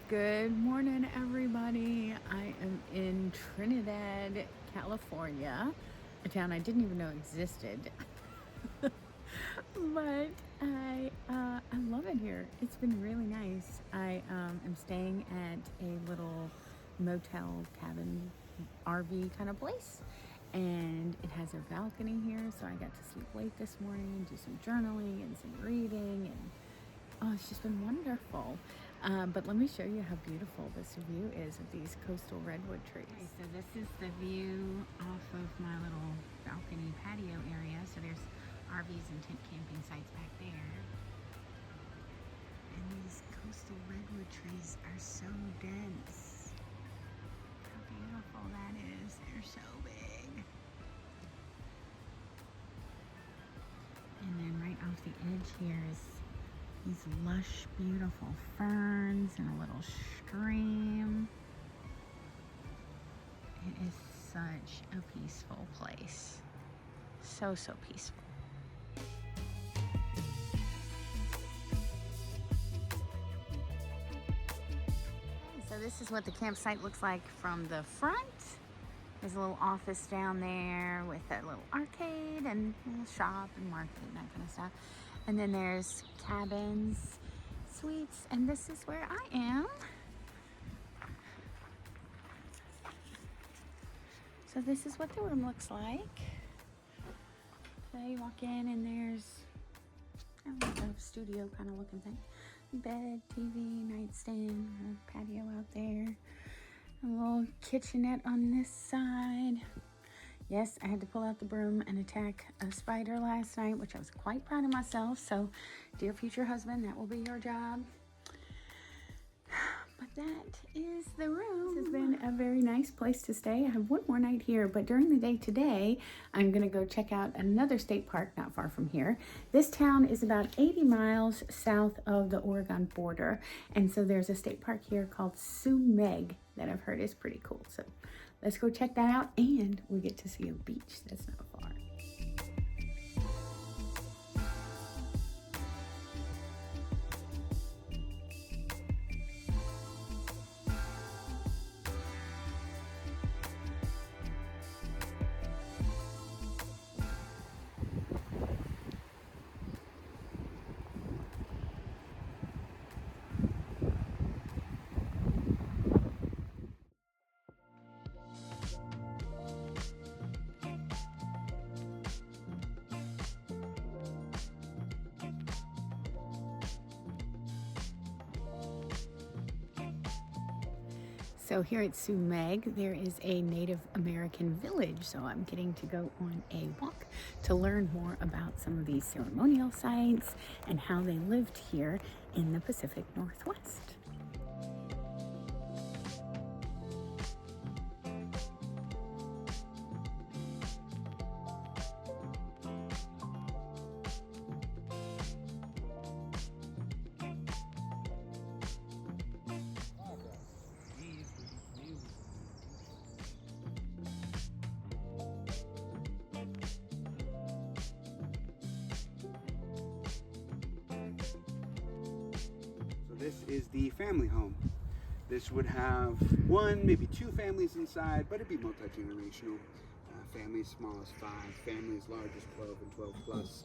Good morning, everybody. I am in Trinidad, California, a town I didn't even know existed, but I love it here. It's been really nice. I am staying at a little motel cabin RV kind of place, and it has a balcony here, so I got to sleep late this morning, do some journaling and some reading, and oh, it's just been wonderful. But let me show you how beautiful this view is of these coastal redwood trees. Okay, so this is the view off of my little balcony patio area. So there's RVs and tent camping sites back there. And these coastal redwood trees are so dense. How beautiful that is. They're so big. And then right off the edge here is these lush, beautiful ferns and a little stream. It is such a peaceful place. So peaceful. Okay, so this is what the campsite looks like from the front. There's a little office down there with a little arcade and a little shop and market and that kind of stuff. And then there's cabins, suites, and this is where I am. So this is what the room looks like. So you walk in and there's a studio kind of looking thing. Bed, TV, nightstand, a patio out there. A little kitchenette on this side. Yes, I had to pull out the broom and attack a spider last night, which I was quite proud of myself. So, dear future husband, that will be your job. But that is the room. This has been a very nice place to stay. I have one more night here, but during the day today, I'm going to go check out another state park not far from here. This town is about 80 miles south of the Oregon border, and so there's a state park here called Sue-meg that I've heard is pretty cool. So let's go check that out, and we get to see a beach that's not far. So here at Sue-meg, there is a Native American village. So I'm getting to go on a walk to learn more about some of these ceremonial sites and how they lived here in the Pacific Northwest. This is the family home. This would have one, maybe two families inside, but it'd be multi-generational. Families small as 5, families large as 12 and 12 plus.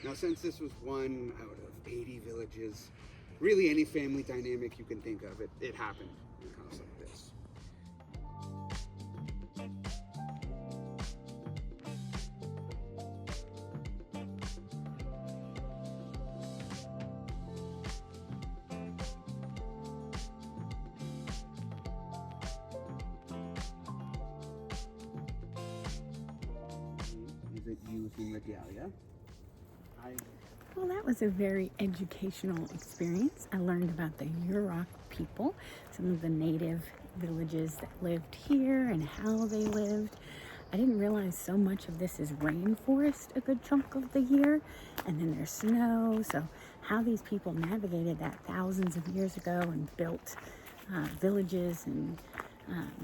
Now, since this was one out of 80 villages, really any family dynamic you can think of, it happened in a house like this. Using regalia. Well, that was a very educational experience. I learned about the Yurok people, some of the native villages that lived here and how they lived. I didn't realize so much of this is rainforest a good chunk of the year, and then there's snow. So how these people navigated that thousands of years ago and built villages and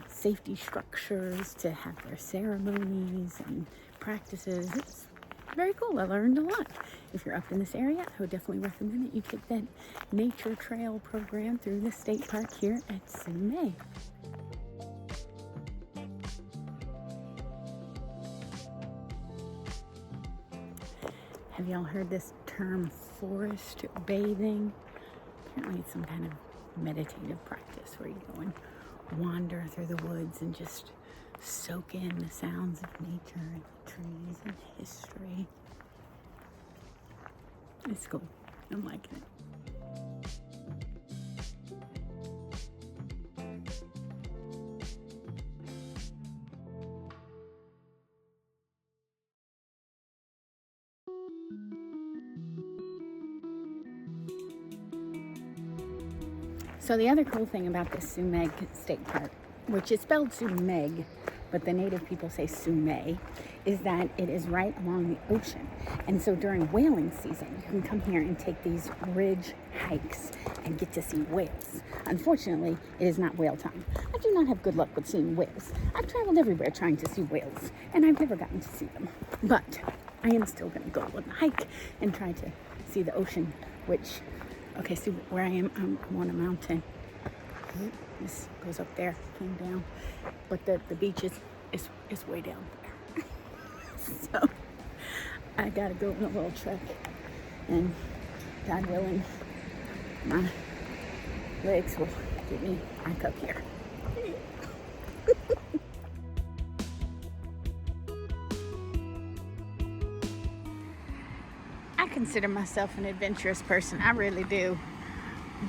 safety structures to have their ceremonies and practices. very cool. I learned a lot. If you're up in this area, I would definitely recommend that you take that nature trail program through the state park here at Sue-meg. Have y'all heard this term forest bathing? Apparently it's some kind of meditative practice where you go and wander through the woods and just soak in the sounds of nature and the trees and history. It's cool. I'm liking it. So the other cool thing about this Sue-meg State Park, which is spelled Sue-meg, but the native people say Sue-meg, is that it is right along the ocean. And so during whaling season, you can come here and take these ridge hikes and get to see whales. Unfortunately, it is not whale time. I do not have good luck with seeing whales. I've traveled everywhere trying to see whales, and I've never gotten to see them. But I am still going to go on the hike and try to see the ocean, which, okay, see where I am? I'm on a mountain. This goes up there, came down, but the beach is way down there. So I gotta go on a little trek, and God willing, my legs will get me back up here. I consider myself an adventurous person. I really do.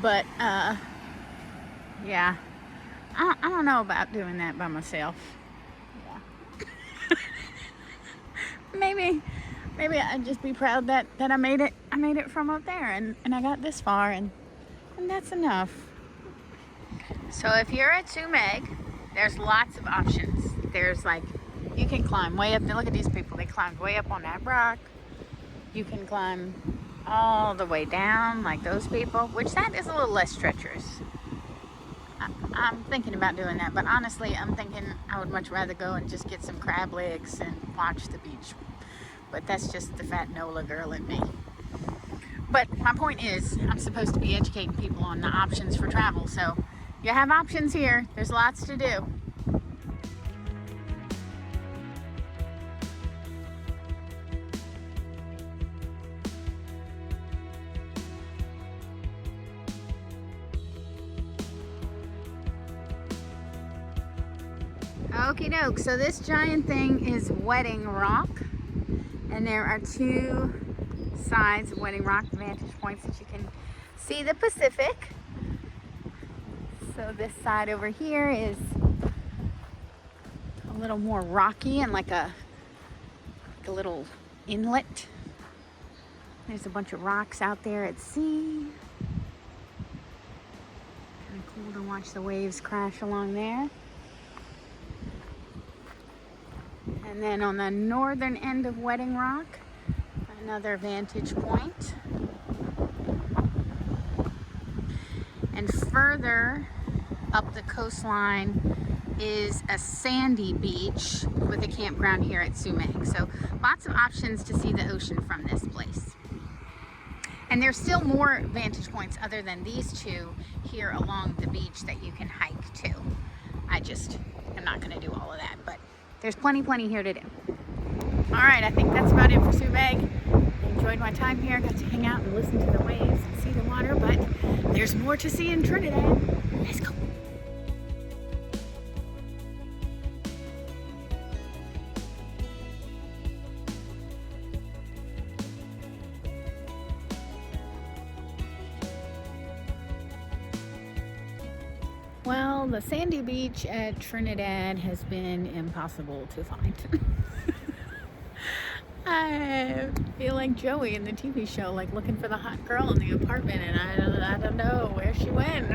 But, yeah, I don't know about doing that by myself. Yeah. Maybe I'd just be proud that I made it. I made it from up there, and I got this far, and that's enough. So if you're at Sue-meg, there's lots of options. There's like, you can climb way up. Look at these people. They climbed way up on that rock. You can climb all the way down like those people, which that is a little less treacherous. I'm thinking about doing that, but honestly, I'm thinking I would much rather go and just get some crab legs and watch the beach. But that's just the fat NOLA girl in me. But my point is, I'm supposed to be educating people on the options for travel, so you have options here. There's lots to do. Okie doke, so this giant thing is Wedding Rock, and there are two sides of Wedding Rock, vantage points that you can see the Pacific. So this side over here is a little more rocky and like a little inlet. There's a bunch of rocks out there at sea. Kind of cool to watch the waves crash along there. And then on the northern end of Wedding Rock, another vantage point. And further up the coastline is a sandy beach with a campground here at Sue-meg. So lots of options to see the ocean from this place. And there's still more vantage points other than these two here along the beach that you can hike to. I just am not going to do all of that, but there's plenty here to do. All right, I think that's about it for Sue-meg. I enjoyed my time here. Got to hang out and listen to the waves and see the water, but there's more to see in Trinidad. Let's go. Well, the sandy beach at Trinidad has been impossible to find. I feel like Joey in the TV show, like looking for the hot girl in the apartment, and I don't know where she went.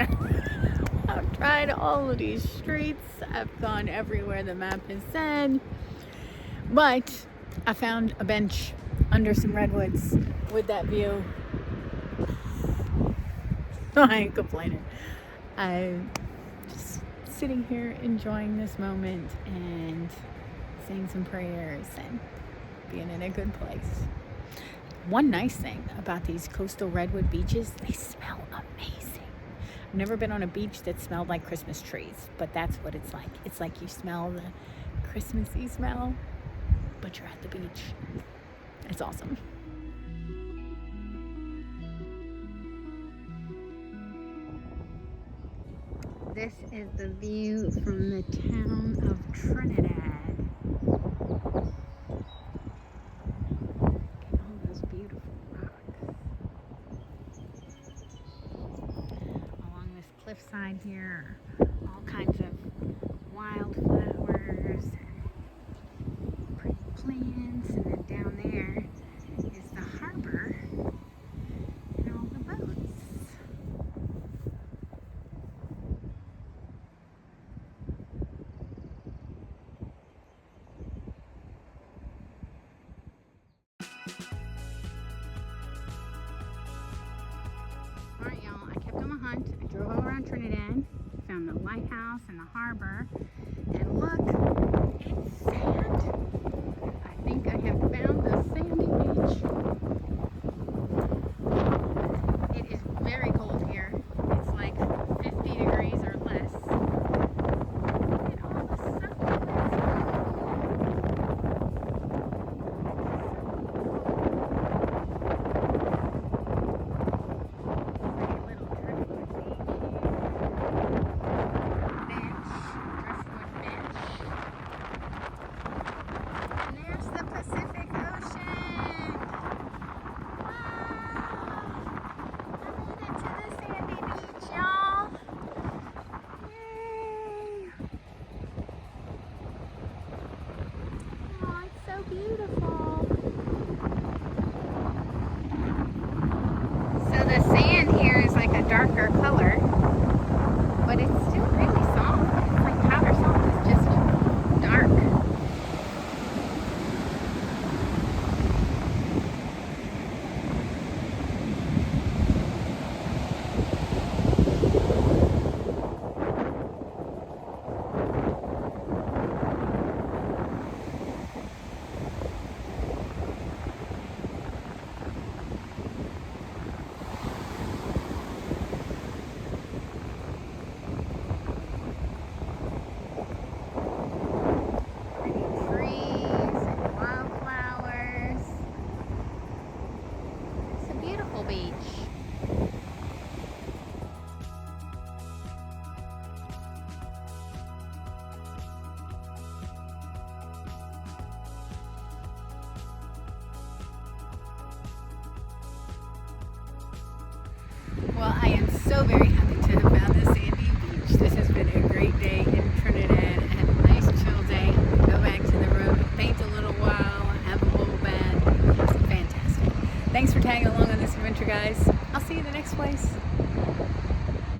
I've tried all of these streets. I've gone everywhere the map has said. But I found a bench under some redwoods with that view. I ain't complaining. I'm just sitting here enjoying this moment and saying some prayers and being in a good place. One nice thing about these coastal redwood beaches, they smell amazing. I've never been on a beach that smelled like Christmas trees, but that's what it's like. It's like you smell the Christmassy smell, but you're at the beach. It's awesome. This is the view from the town of Trinidad. Look at all those beautiful rocks. Along this cliffside here are all kinds of wildflowers and pretty plants, and then down there is the harbor and all the boats. Alright, y'all, I kept on my hunt. I drove all around Trinidad, found the lighthouse and the harbor, and look, it's sand. I think I have found the sandy beach. It is very cold here. It's like 50 degrees or less. Look at all the sun. Beautiful. So the sand here is like a darker color, but it's still really soft. It's like powder soft. It's just dark. Beach. Well, I am so very happy to have found this sandy beach. This has been a great day in Trinidad. I had a nice chill day. Go back to the room, paint a little while, have a little bed. It's fantastic. Thanks for tagging along on this adventure, guys. I'll see you in the next place.